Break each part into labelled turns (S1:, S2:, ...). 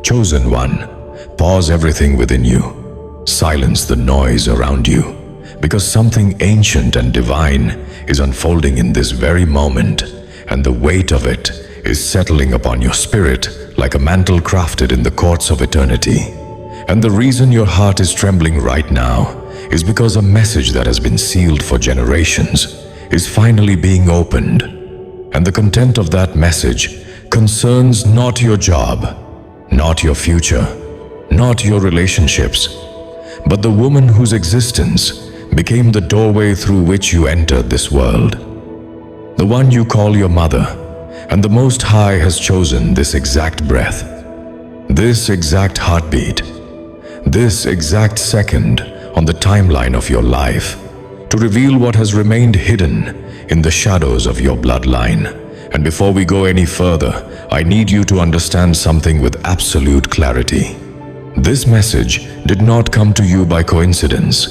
S1: Chosen one, pause everything within you. Silence the noise around you, because something ancient and divine is unfolding in this very moment, and the weight of it is settling upon your spirit like a mantle crafted in the courts of eternity. And the reason your heart is trembling right now is because a message that has been sealed for generations is finally being opened. And the content of that message concerns not your job, not your future, not your relationships, but the woman whose existence became the doorway through which you entered this world. The one you call your mother, and the Most High has chosen this exact breath, this exact heartbeat, this exact second on the timeline of your life to reveal what has remained hidden in the shadows of your bloodline. And before we go any further, I need you to understand something with absolute clarity. This message did not come to you by coincidence.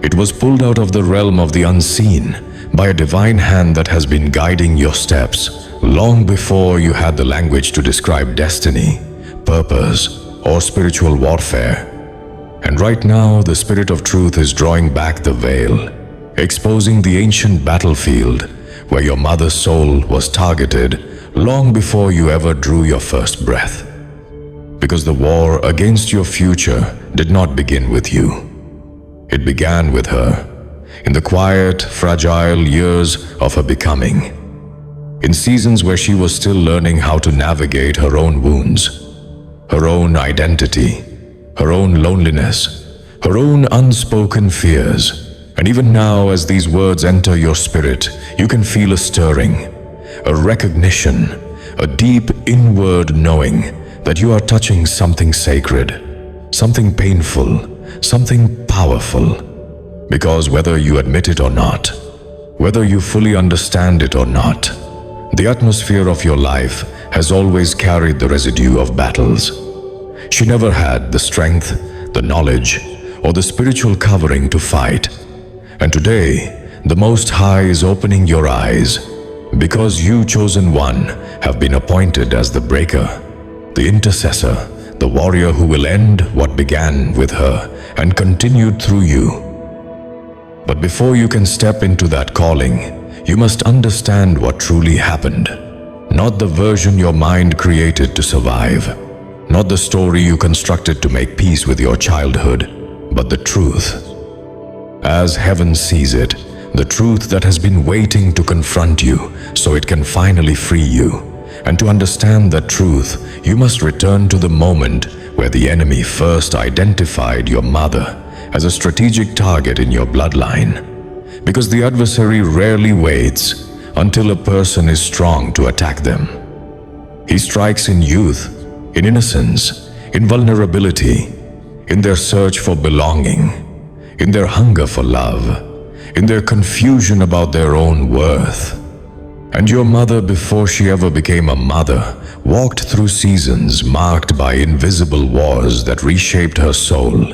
S1: It was pulled out of the realm of the unseen by a divine hand that has been guiding your steps long before you had the language to describe destiny, purpose, or spiritual warfare. And right now, the Spirit of Truth is drawing back the veil, exposing the ancient battlefield where your mother's soul was targeted long before you ever drew your first breath. Because the war against your future did not begin with you. It began with her, in the quiet, fragile years of her becoming, in seasons where she was still learning how to navigate her own wounds, her own identity, her own loneliness, her own unspoken fears. And even now, as these words enter your spirit, you can feel a stirring, a recognition, a deep inward knowing that you are touching something sacred, something painful, something powerful. Because whether you admit it or not, whether you fully understand it or not, the atmosphere of your life has always carried the residue of battles. She never had the strength, the knowledge, or the spiritual covering to fight. And today, the Most High is opening your eyes, because you, chosen one, have been appointed as the breaker, the intercessor, the warrior who will end what began with her and continued through you. But before you can step into that calling, you must understand what truly happened. Not the version your mind created to survive, not the story you constructed to make peace with your childhood, but the truth. As heaven sees it, the truth that has been waiting to confront you so it can finally free you. And to understand that truth, you must return to the moment where the enemy first identified your mother as a strategic target in your bloodline. Because the adversary rarely waits until a person is strong to attack them. He strikes in youth, in innocence, in vulnerability, in their search for belonging, in their hunger for love, in their confusion about their own worth. And your mother, before she ever became a mother, walked through seasons marked by invisible wars that reshaped her soul,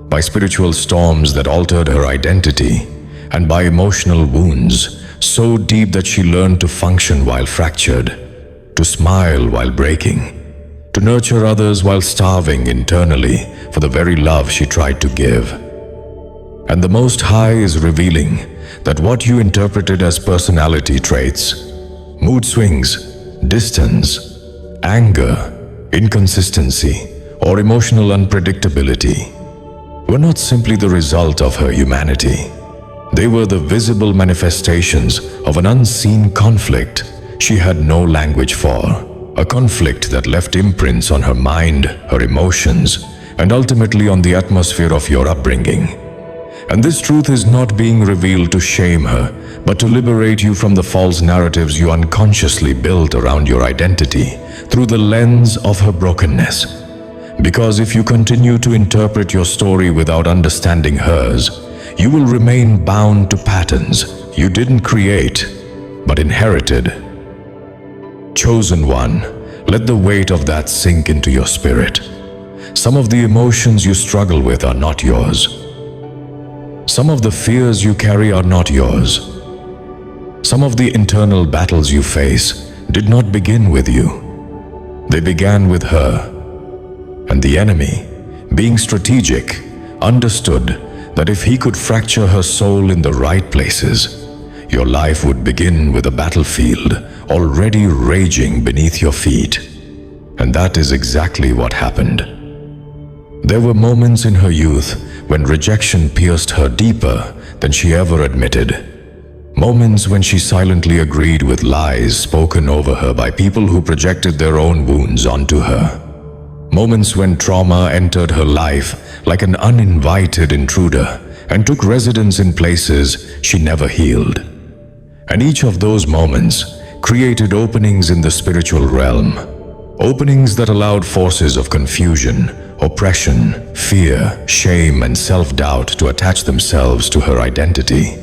S1: by spiritual storms that altered her identity, and by emotional wounds so deep that she learned to function while fractured, to smile while breaking, to nurture others while starving internally for the very love she tried to give. And the Most High is revealing that what you interpreted as personality traits, mood swings, distance, anger, inconsistency, or emotional unpredictability were not simply the result of her humanity. They were the visible manifestations of an unseen conflict she had no language for, a conflict that left imprints on her mind, her emotions, and ultimately on the atmosphere of your upbringing. And this truth is not being revealed to shame her, but to liberate you from the false narratives you unconsciously built around your identity through the lens of her brokenness. Because if you continue to interpret your story without understanding hers, you will remain bound to patterns you didn't create, but inherited. Chosen one, let the weight of that sink into your spirit. Some of the emotions you struggle with are not yours. Some of the fears you carry are not yours. Some of the internal battles you face did not begin with you. They began with her. And the enemy, being strategic, understood that if he could fracture her soul in the right places, your life would begin with a battlefield already raging beneath your feet. And that is exactly what happened. There were moments in her youth when rejection pierced her deeper than she ever admitted. Moments when she silently agreed with lies spoken over her by people who projected their own wounds onto her. Moments when trauma entered her life like an uninvited intruder and took residence in places she never healed. And each of those moments created openings in the spiritual realm. Openings that allowed forces of confusion, oppression, fear, shame, and self-doubt to attach themselves to her identity.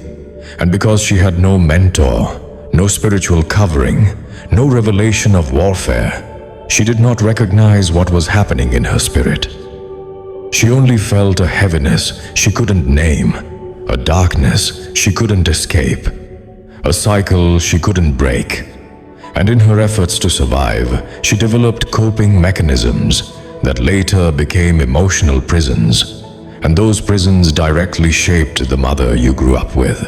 S1: And because she had no mentor, no spiritual covering, no revelation of warfare, she did not recognize what was happening in her spirit. She only felt a heaviness she couldn't name, a darkness she couldn't escape, a cycle she couldn't break. And in her efforts to survive, she developed coping mechanisms that later became emotional prisons, and those prisons directly shaped the mother you grew up with.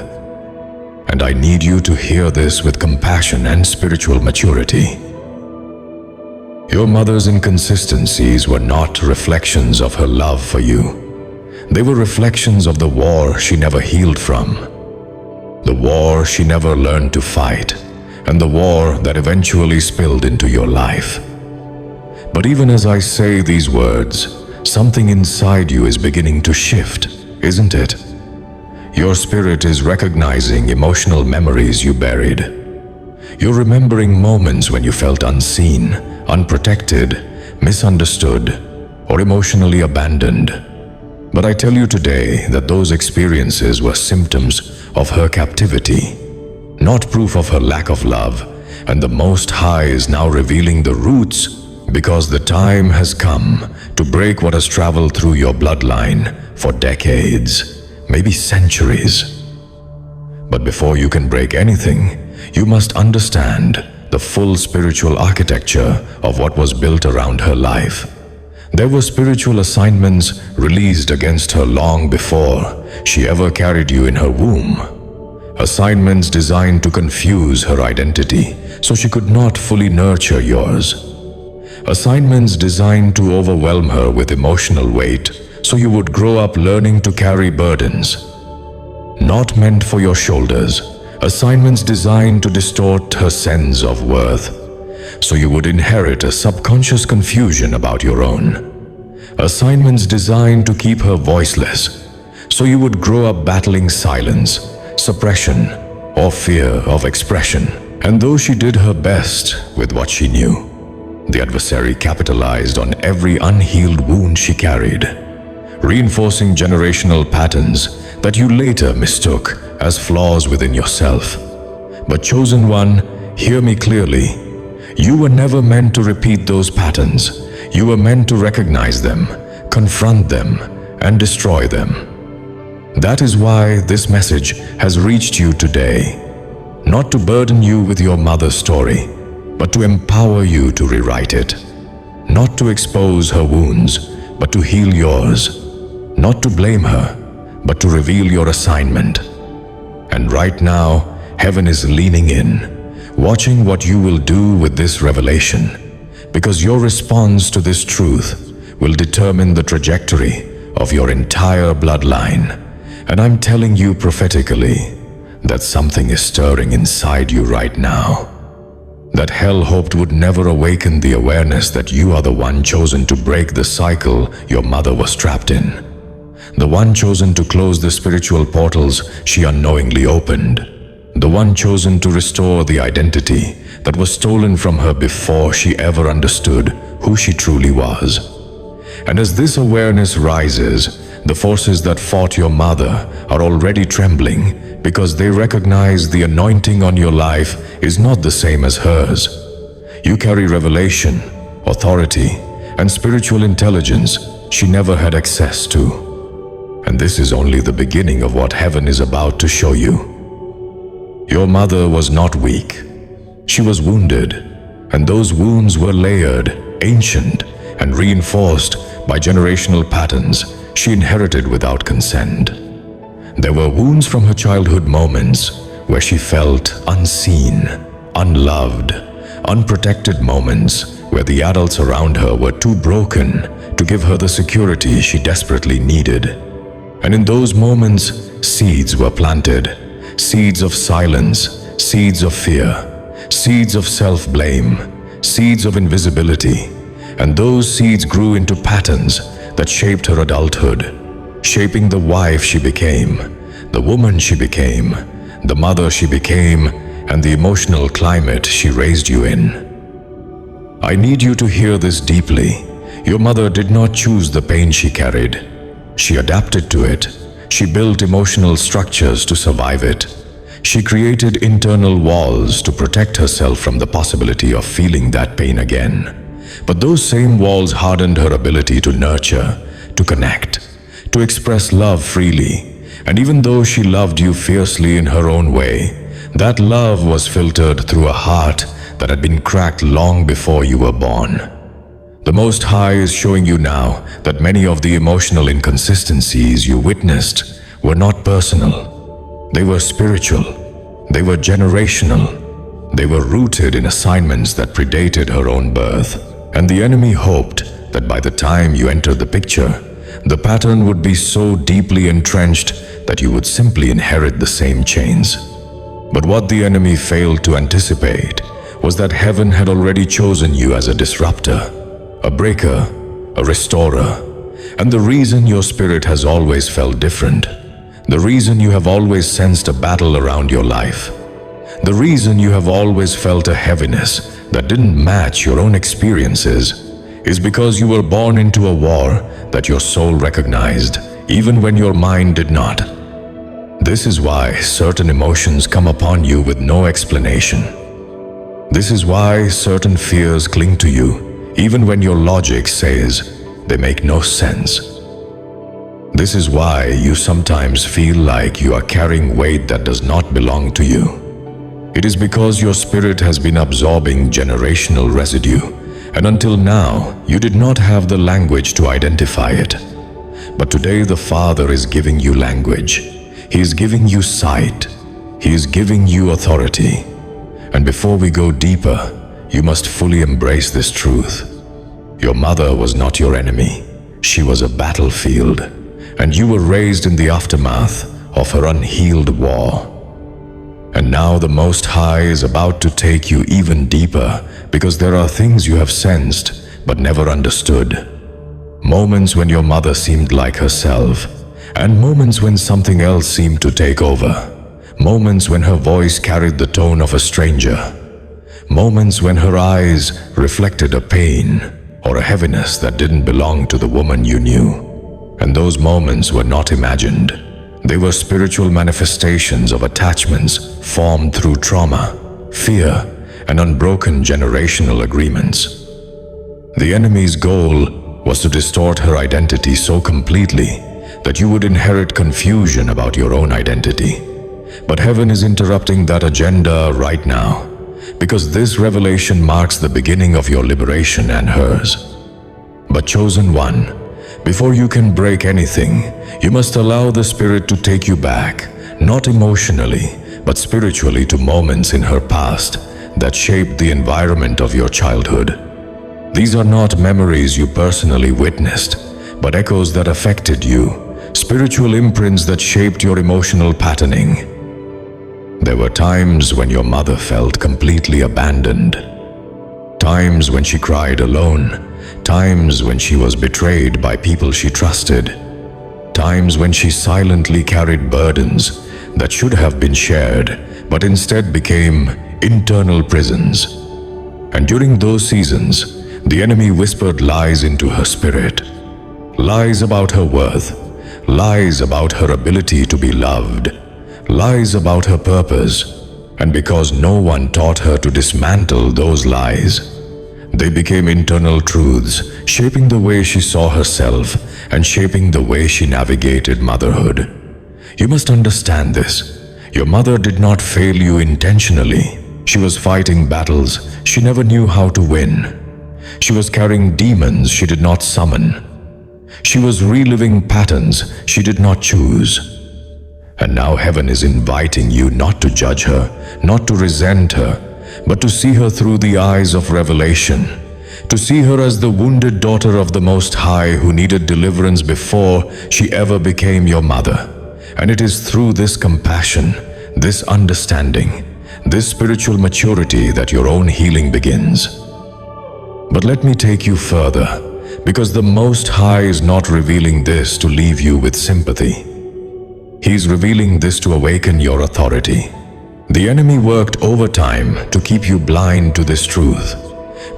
S1: And I need you to hear this with compassion and spiritual maturity. Your mother's inconsistencies were not reflections of her love for you. They were reflections of the war she never healed from, the war she never learned to fight, and the war that eventually spilled into your life. But even as I say these words, something inside you is beginning to shift, isn't it? Your spirit is recognizing emotional memories you buried. You're remembering moments when you felt unseen, unprotected, misunderstood, or emotionally abandoned. But I tell you today that those experiences were symptoms of her captivity, not proof of her lack of love, and the Most High is now revealing the roots because the time has come to break what has traveled through your bloodline for decades, maybe centuries. But before you can break anything, you must understand the full spiritual architecture of what was built around her life. There were spiritual assignments released against her long before she ever carried you in her womb. Assignments designed to confuse her identity so she could not fully nurture yours. Assignments designed to overwhelm her with emotional weight so you would grow up learning to carry burdens not meant for your shoulders. Assignments designed to distort her sense of worth so you would inherit a subconscious confusion about your own. Assignments designed to keep her voiceless so you would grow up battling silence, suppression, or fear of expression. And though she did her best with what she knew, the adversary capitalized on every unhealed wound she carried, reinforcing generational patterns that you later mistook as flaws within yourself. But chosen one, hear me clearly. You were never meant to repeat those patterns. You were meant to recognize them, confront them, and destroy them. That is why this message has reached you today. Not to burden you with your mother's story, but to empower you to rewrite it. Not to expose her wounds, but to heal yours. Not to blame her, but to reveal your assignment. And right now, heaven is leaning in, watching what you will do with this revelation, because your response to this truth will determine the trajectory of your entire bloodline. And I'm telling you prophetically that something is stirring inside you right now. That hell hoped would never awaken the awareness that you are the one chosen to break the cycle your mother was trapped in. The one chosen to close the spiritual portals she unknowingly opened. The one chosen to restore the identity that was stolen from her before she ever understood who she truly was. And as this awareness rises, the forces that fought your mother are already trembling because they recognize the anointing on your life is not the same as hers. You carry revelation, authority, and spiritual intelligence she never had access to. And this is only the beginning of what heaven is about to show you. Your mother was not weak. She was wounded, and those wounds were layered, ancient, and reinforced by generational patterns she inherited without consent. There were wounds from her childhood moments where she felt unseen, unloved, unprotected, moments where the adults around her were too broken to give her the security she desperately needed. And in those moments, seeds were planted, seeds of silence, seeds of fear, seeds of self-blame, seeds of invisibility. And those seeds grew into patterns that shaped her adulthood, shaping the wife she became, the woman she became, the mother she became, and the emotional climate she raised you in. I need you to hear this deeply. Your mother did not choose the pain she carried. She adapted to it. She built emotional structures to survive it. She created internal walls to protect herself from the possibility of feeling that pain again. But those same walls hardened her ability to nurture, to connect, to express love freely. And even though she loved you fiercely in her own way, that love was filtered through a heart that had been cracked long before you were born. The Most High is showing you now that many of the emotional inconsistencies you witnessed were not personal. They were spiritual. They were generational. They were rooted in assignments that predated her own birth. And the enemy hoped that by the time you entered the picture, the pattern would be so deeply entrenched that you would simply inherit the same chains. But what the enemy failed to anticipate was that heaven had already chosen you as a disruptor, a breaker, a restorer. And the reason your spirit has always felt different, the reason you have always sensed a battle around your life, the reason you have always felt a heaviness that didn't match your own experiences, is because you were born into a war that your soul recognized, even when your mind did not. This is why certain emotions come upon you with no explanation. This is why certain fears cling to you, even when your logic says they make no sense. This is why you sometimes feel like you are carrying weight that does not belong to you. It is because your spirit has been absorbing generational residue, and until now, you did not have the language to identify it. But today the Father is giving you language. He is giving you sight. He is giving you authority. And before we go deeper, you must fully embrace this truth. Your mother was not your enemy. She was a battlefield, and you were raised in the aftermath of her unhealed war. And now the Most High is about to take you even deeper, because there are things you have sensed but never understood. Moments when your mother seemed like herself, and moments when something else seemed to take over. Moments when her voice carried the tone of a stranger. Moments when her eyes reflected a pain or a heaviness that didn't belong to the woman you knew. And those moments were not imagined. They were spiritual manifestations of attachments formed through trauma, fear, and unbroken generational agreements. The enemy's goal was to distort her identity so completely that you would inherit confusion about your own identity. But heaven is interrupting that agenda right now, because this revelation marks the beginning of your liberation and hers. But chosen one, before you can break anything, you must allow the Spirit to take you back, not emotionally, but spiritually, to moments in her past that shaped the environment of your childhood. These are not memories you personally witnessed, but echoes that affected you, spiritual imprints that shaped your emotional patterning. There were times when your mother felt completely abandoned, times when she cried alone, times when she was betrayed by people she trusted, times when she silently carried burdens that should have been shared, but instead became internal prisons. And during those seasons, the enemy whispered lies into her spirit, lies about her worth, lies about her ability to be loved, lies about her purpose. And because no one taught her to dismantle those lies, they became internal truths, shaping the way she saw herself and shaping the way she navigated motherhood. You must understand this. Your mother did not fail you intentionally. She was fighting battles she never knew how to win. She was carrying demons she did not summon. She was reliving patterns she did not choose. And now heaven is inviting you not to judge her, not to resent her, but to see her through the eyes of revelation, to see her as the wounded daughter of the Most High who needed deliverance before she ever became your mother. And it is through this compassion, this understanding, this spiritual maturity that your own healing begins. But let me take you further, because the Most High is not revealing this to leave you with sympathy. He is revealing this to awaken your authority. The enemy worked overtime to keep you blind to this truth,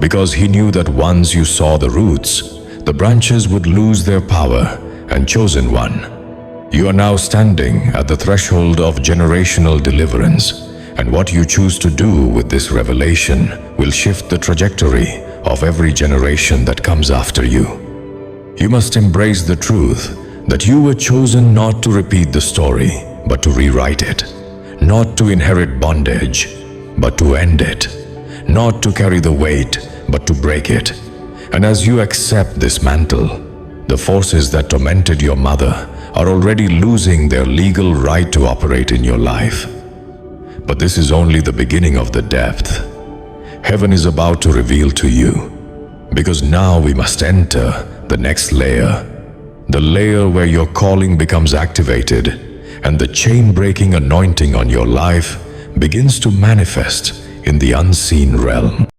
S1: because he knew that once you saw the roots, the branches would lose their power. And chosen one, you are now standing at the threshold of generational deliverance, and what you choose to do with this revelation will shift the trajectory of every generation that comes after you. You must embrace the truth that you were chosen not to repeat the story, but to rewrite it, not to inherit bondage, but to end it, not to carry the weight, but to break it. And as you accept this mantle, the forces that tormented your mother are already losing their legal right to operate in your life. But this is only the beginning of the depth. Heaven is about to reveal to you, because now we must enter the next layer, the layer where your calling becomes activated and the chain-breaking anointing on your life begins to manifest in the unseen realm.